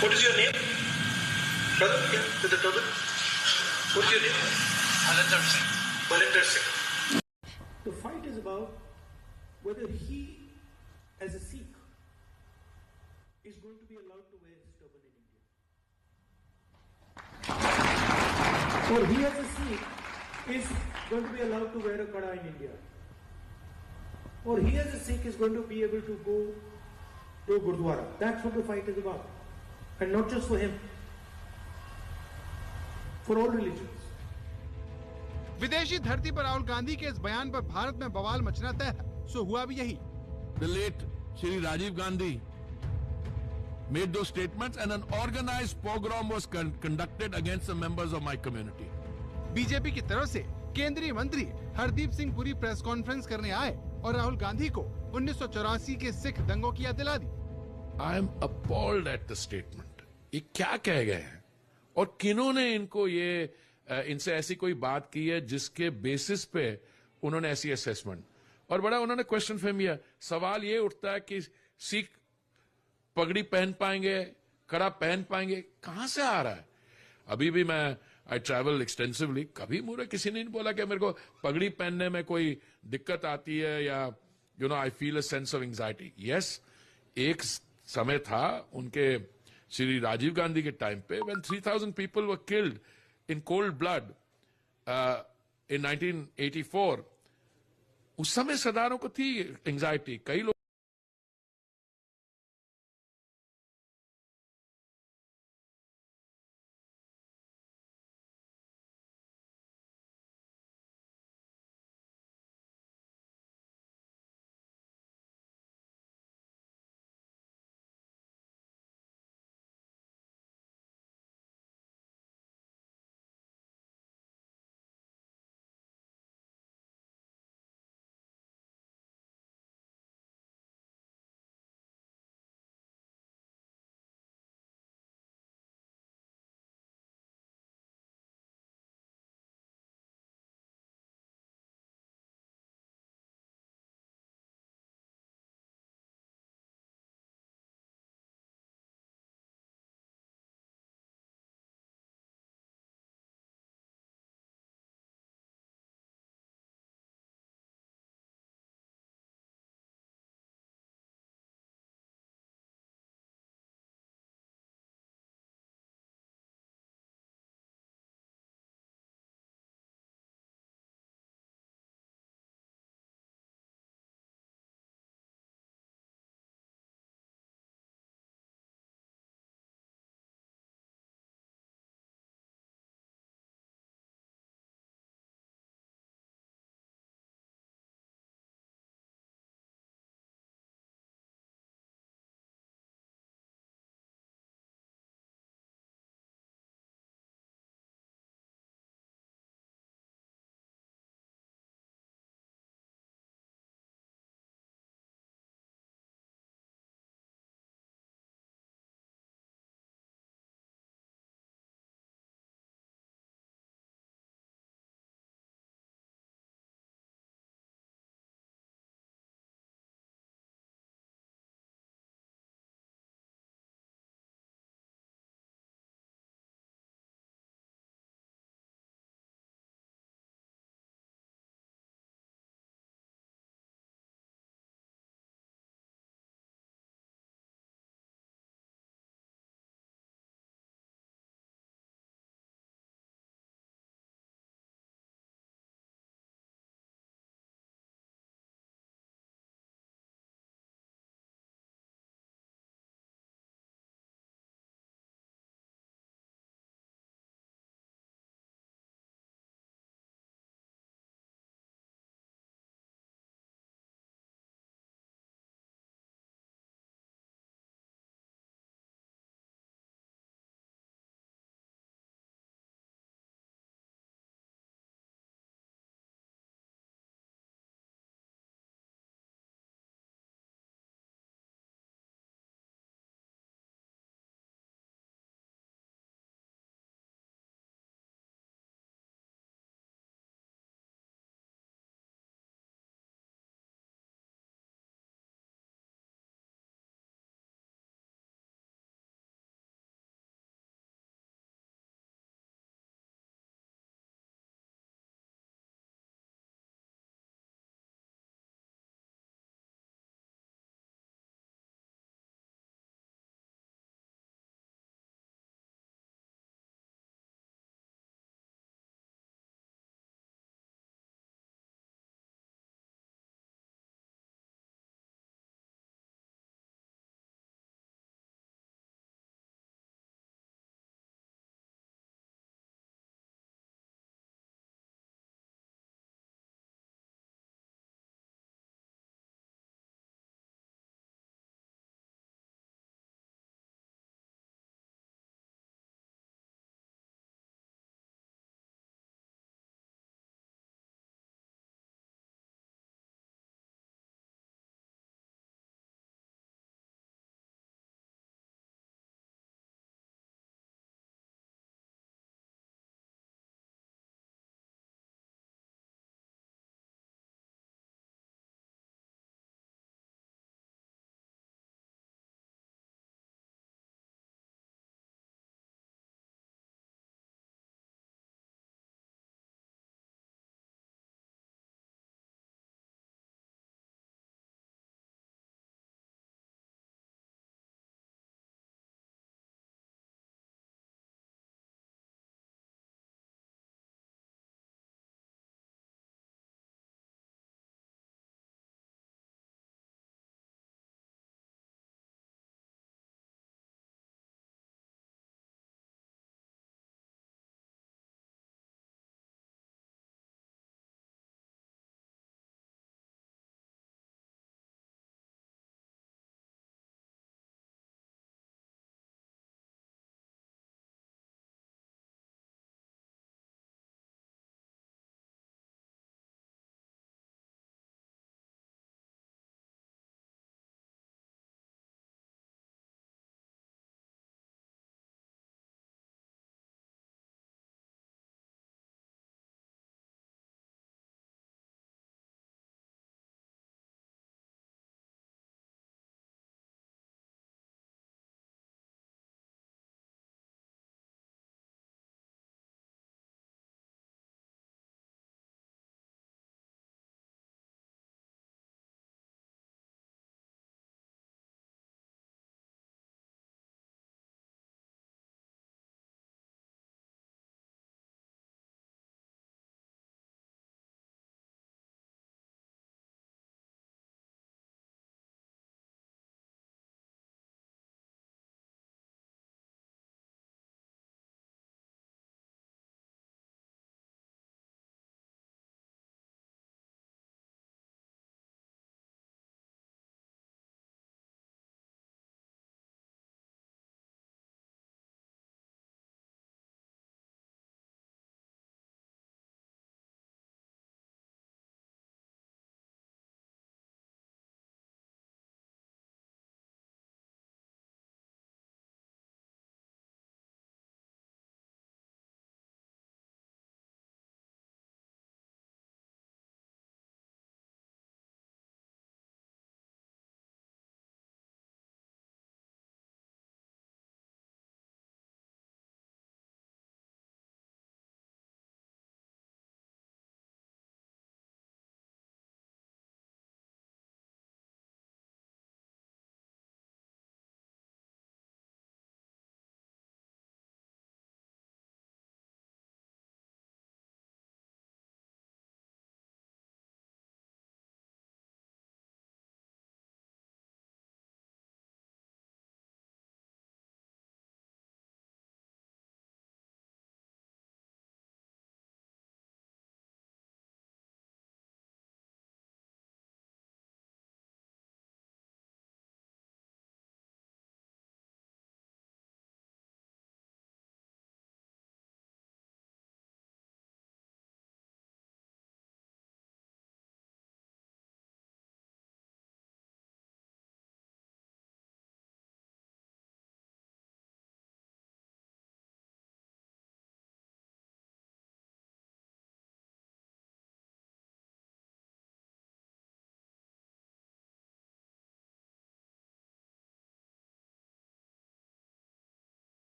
What is your name? Brother, yeah, with the turban. What is your name? Balinder Singh. Balinder Singh. The fight is about whether he, as a Sikh, is going to be allowed to wear his turban in India. Or he, as a Sikh, is going to be allowed to wear a kada in India. Or he, as a Sikh, is going to be able to go to a Gurdwara. That's what the fight is about. And not just for him, for all religions. विदेशी धरती पर राहुल गांधी के इस बयान पर भारत में बवाल मचना तय है। सो हुआ भी यही। The late Shri Rajiv Gandhi made those statements and an organized pogrom was conducted against the members of my community. BJP की तरफ से केंद्रीय मंत्री हरदीप सिंह पुरी प्रेस कॉन्फ्रेंस करने आए और राहुल गांधी को 1984 के सिख दंगों की याद दिला दी। I am appalled at the statement. ये क्या कह गए हैं और किन्होंने इनसे ऐसी कोई बात की है जिसके बेसिस पे उन्होंने ऐसी असेसमेंट। और बड़ा उन्होंने क्वेश्चन फ्रेम किया। सवाल ये उठता है कि सिख पगड़ी पहन पाएंगे, कड़ा पहन पाएंगे, कहां से आ रहा है? अभी भी मैं आई ट्रैवल एक्सटेंसिवली, कभी मुझे किसी ने नहीं बोला कि मेरे को पगड़ी पहनने में कोई दिक्कत आती है या I feel a sense of anxiety. Yes, एक समय था उनके श्री राजीव गांधी के टाइम पे when 3,000 people were killed in cold blood in 1984, उस समय सरदारों को थी एंजाइटी। कई लोग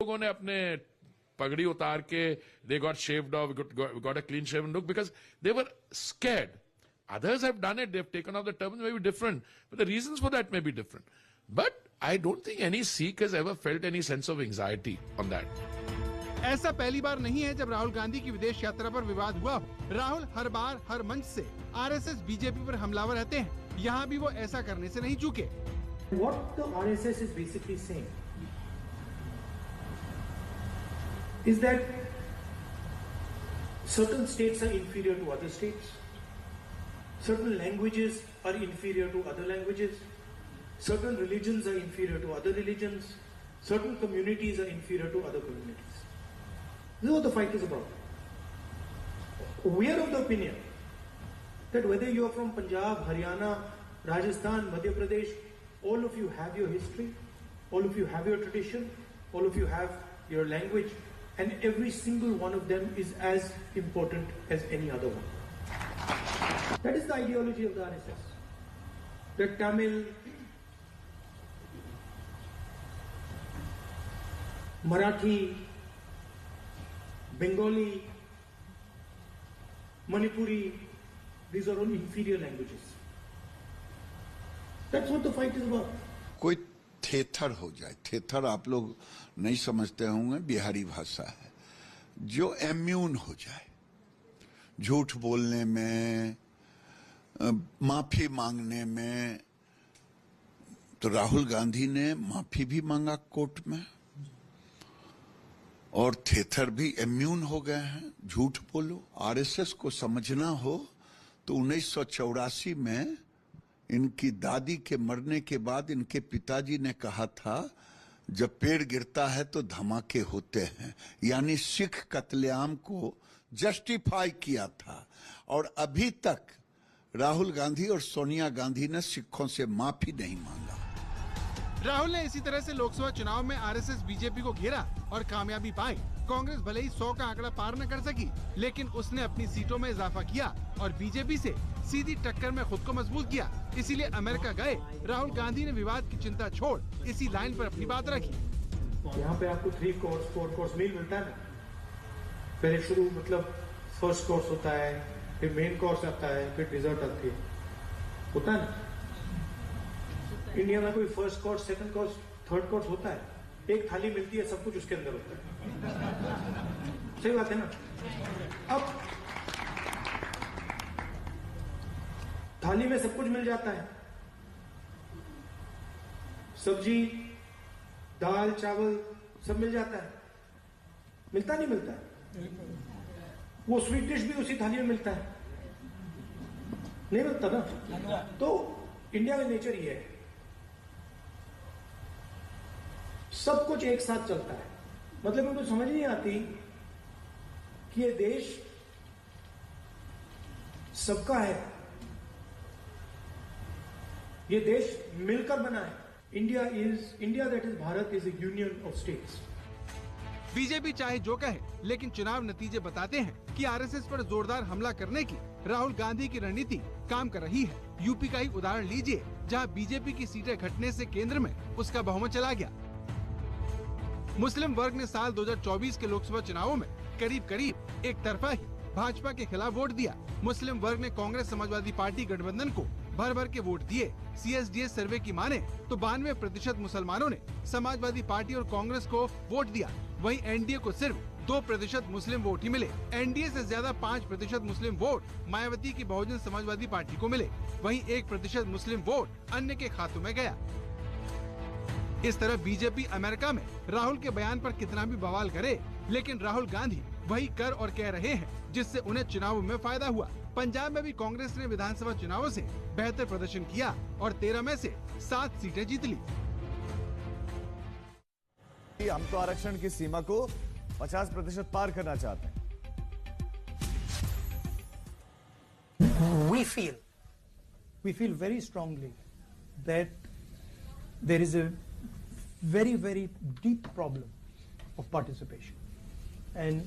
लोगों ने अपने पगड़ी उतार के they got shaved off, got a clean shaven look because they were scared. Others have done it, they've taken off the turbans, may be different, but the reasons for that may be different. But I don't think any Sikh has ever felt any sense of anxiety on that. ऐसा पहली बार नहीं है जब राहुल गांधी की विदेश यात्रा पर विवाद हुआ हो। राहुल हर बार हर मंच से आरएसएस बीजेपी पर हमलावर रहते हैं। यहाँ भी वो ऐसा करने से नहीं चूके। What the RSS is basically saying is that certain states are inferior to other states, certain languages are inferior to other languages, certain religions are inferior to other religions, certain communities are inferior to other communities. This is what the fight is about. We are of the opinion that whether you are from Punjab, Haryana, Rajasthan, Madhya Pradesh, all of you have your history, all of you have your tradition, all of you have your language, and every single one of them is as important as any other one. That is the ideology of the RSS. That Tamil, Marathi, Bengali, Manipuri, these are all inferior languages. That's what the fight is about. कोई थेथर हो जाए, थेथर आप लोग नहीं समझते होंगे, बिहारी भाषा है, जो इम्यून हो जाए झूठ बोलने में, माफी मांगने में। तो राहुल गांधी ने माफी भी मांगा कोर्ट में और थेथर भी इम्यून हो गए हैं। झूठ बोलो। आरएसएस को समझना हो तो 1984 में इनकी दादी के मरने के बाद इनके पिताजी ने कहा था जब पेड़ गिरता है तो धमाके होते हैं, यानी सिख कत्लेआम को जस्टिफाई किया था। और अभी तक राहुल गांधी और सोनिया गांधी ने सिखों से माफी नहीं मांगा। राहुल ने इसी तरह से लोकसभा चुनाव में आरएसएस बीजेपी को घेरा और कामयाबी पाई। कांग्रेस भले ही 100 का आंकड़ा पार न कर सकी, लेकिन उसने अपनी सीटों में इजाफा किया और बीजेपी से सीधी टक्कर में खुद को मजबूत किया। इसीलिए अमेरिका गए राहुल गांधी ने विवाद की चिंता छोड़ इसी लाइन पर अपनी बात रखी। यहाँ पे आपको 3 कोर्स 4 कोर्स मील मिलता है ना। पहले शुरू मतलब फर्स्ट कोर्स होता है, फिर मेन कोर्स आता है, फिर डिजर्ट आती है, होता है ना। इंडिया में कोई first course, second course, third course होता है? एक थाली मिलती है, सब कुछ उसके अंदर होता है। सही बात है ना। अब थाली में सब कुछ मिल जाता है, सब्जी, दाल, चावल सब मिल जाता है। मिलता नहीं मिलता है? वो स्वीट डिश भी उसी थाली में मिलता है, नहीं मिलता ना। तो इंडिया में नेचर ये है, सब कुछ एक साथ चलता है। मतलब मेरे को समझ नहीं आती कि ये देश सबका है, ये देश मिलकर बना है। India that is Bharat is A union of states. BJP चाहे जो कहे, लेकिन चुनाव नतीजे बताते हैं कि आरएसएस पर जोरदार हमला करने की राहुल गांधी की रणनीति काम कर रही है। यूपी का ही उदाहरण लीजिए, जहां बीजेपी की सीटें घटने से केंद्र में उसका बहुमत चला गया। मुस्लिम वर्ग ने साल 2024 के लोकसभा चुनावों में करीब एक तरफा ही भाजपा के खिलाफ वोट दिया। मुस्लिम वर्ग ने कांग्रेस समाजवादी पार्टी गठबंधन को भर के वोट दिए। सीएसडीएस सर्वे की माने तो 92% मुसलमानों ने समाजवादी पार्टी और कांग्रेस को वोट दिया। वहीं एनडीए को सिर्फ 2% मुस्लिम वोट ही मिले। एनडीए से ज्यादा 5% मुस्लिम वोट मायावती की बहुजन समाजवादी पार्टी को मिले। वहीं 1% मुस्लिम वोट अन्य के खातों में गया। इस तरह बीजेपी अमेरिका में राहुल के बयान पर कितना भी बवाल करे, लेकिन राहुल गांधी वही कर और कह रहे हैं जिससे उन्हें चुनाव में फायदा हुआ। पंजाब में भी कांग्रेस ने विधानसभा चुनावों से बेहतर प्रदर्शन किया और 13 में से 7 सीटें जीत ली। हम तो आरक्षण की सीमा को 50% पार करना चाहते हैं। We feel very strongly that there is a very, very deep problem of participation, and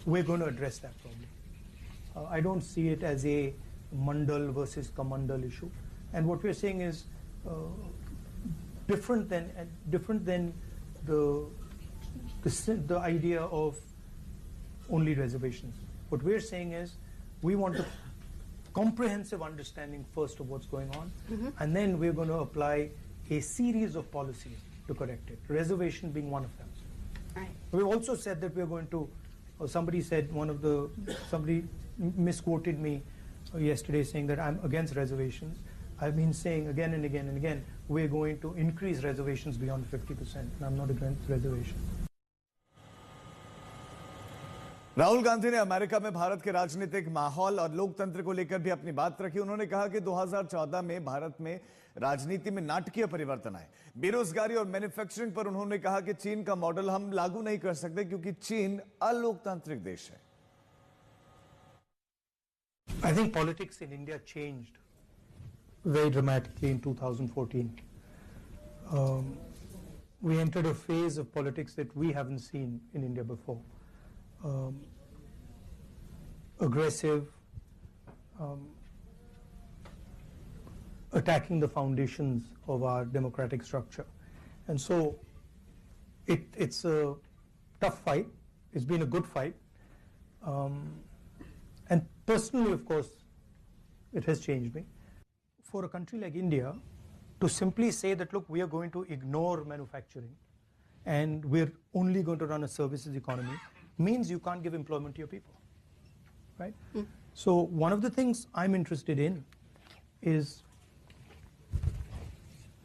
we're going to address that problem. I don't see it as a Mandal versus Kamandal issue, and what we're saying is different than the the idea of only reservations. What we're saying is we want a comprehensive understanding first of what's going on, and then we're going to apply a series of policies to correct it, reservation being one of them. Right. We've also said that we're going to, or somebody said, somebody misquoted me yesterday saying that I'm against reservations. I've been saying again and again and again, we're going to increase reservations beyond 50%, and I'm not against reservations. Rahul Gandhi ने America में भारत के राजनीतिक माहौल और लोकतंत्र को लेकर भी अपनी बात रखी। उन्होंने कहा कि 2014 में भारत में राजनीति में नाटकीय परिवर्तन आए। बेरोजगारी और मैन्युफैक्चरिंग पर उन्होंने कहा कि चीन का मॉडल हम लागू नहीं कर सकते क्योंकि चीन अलोकतांत्रिक देश है। I think politics in India changed very dramatically in 2014. We entered a phase of politics that we haven't seen in India before. Aggressive, attacking the foundations of our democratic structure. And so it's a tough fight. It's been a good fight. And personally, of course, it has changed me. For a country like India, to simply say that, look, we are going to ignore manufacturing and we're only going to run a services economy means you can't give employment to your people, right? So one of the things I'm interested in is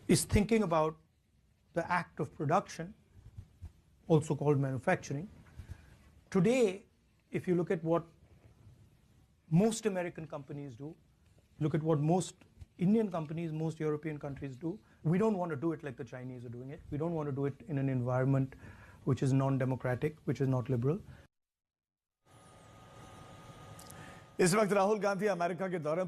thinking about the act of production, also called manufacturing. Today, if you look at what most American companies do, look at what most Indian companies, most European countries do, we don't want to do it like the Chinese are doing it. We don't want to do it in an environment which is non-democratic, which is not liberal. इस वक्त Rahul Gandhi America के दौरे